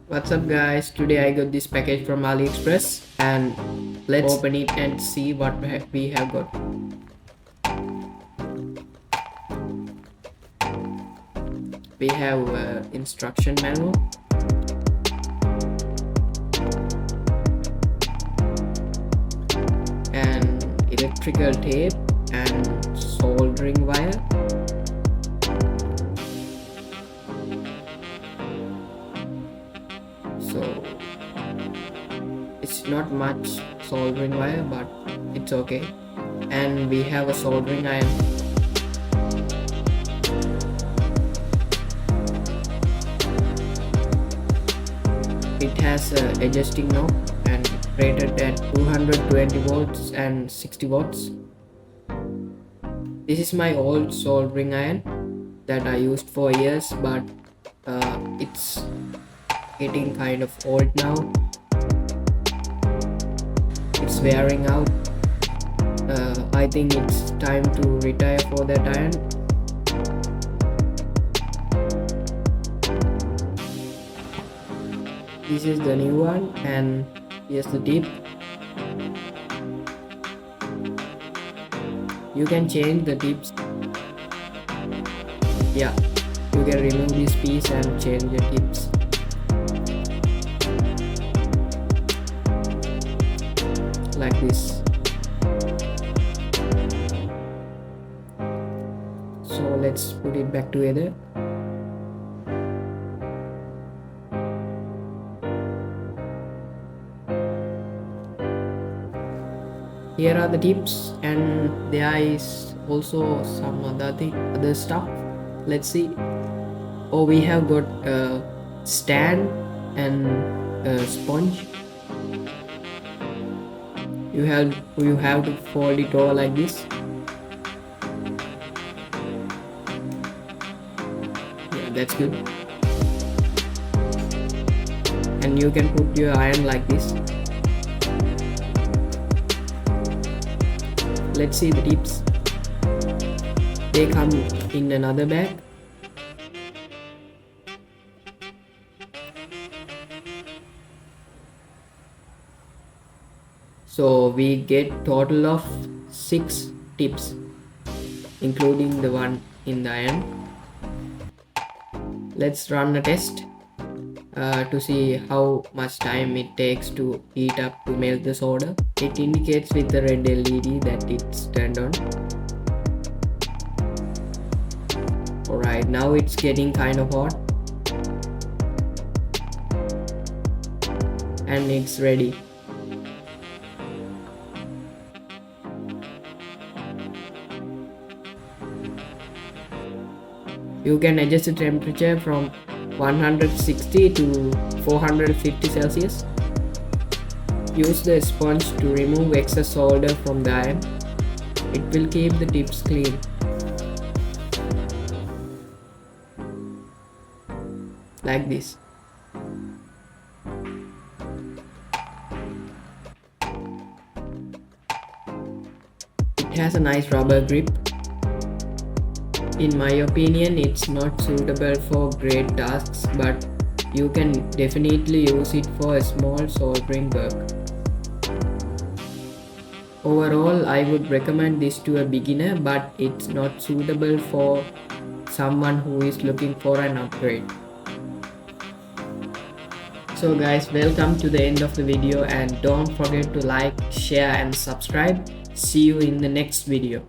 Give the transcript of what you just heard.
What's up guys, today I got this package from Aliexpress and let's open it and see what we have got. We have instruction manual, and electrical tape and soldering wire. So it's not much soldering wire, but it's okay. And we have a soldering iron. It has a adjusting knob and rated at 220 volts and 60 watts. This is my old soldering iron that I used for years, but it's getting kind of old now. It's wearing out. I think it's time to retire for that iron. This is the new one, and here's the tip. You can change the tips. Yeah, you can remove this piece and change the tips. Like this. So let's put it back together. Here are the tips, and there is also some other stuff. Let's see. Oh, we have got a stand and a sponge. You have to fold it over like this. Yeah, that's good. And you can put your iron like this. Let's see the tips. They come in another bag. So we get total of 6 tips, including the one in the iron. Let's run a test to see how much time it takes to heat up to melt the solder. It indicates with the red LED that it's turned on. Alright, now it's getting kind of hot and it's ready. You can adjust the temperature from 160 to 450 Celsius. Use the sponge to remove excess solder from the iron. It will keep the tips clean. Like this. It has a nice rubber grip. In my opinion, it's not suitable for great tasks, but you can definitely use it for a small soldering work. Overall, I would recommend this to a beginner, but it's not suitable for someone who is looking for an upgrade. So guys, welcome to the end of the video, and don't forget to like, share and subscribe. See you in the next video.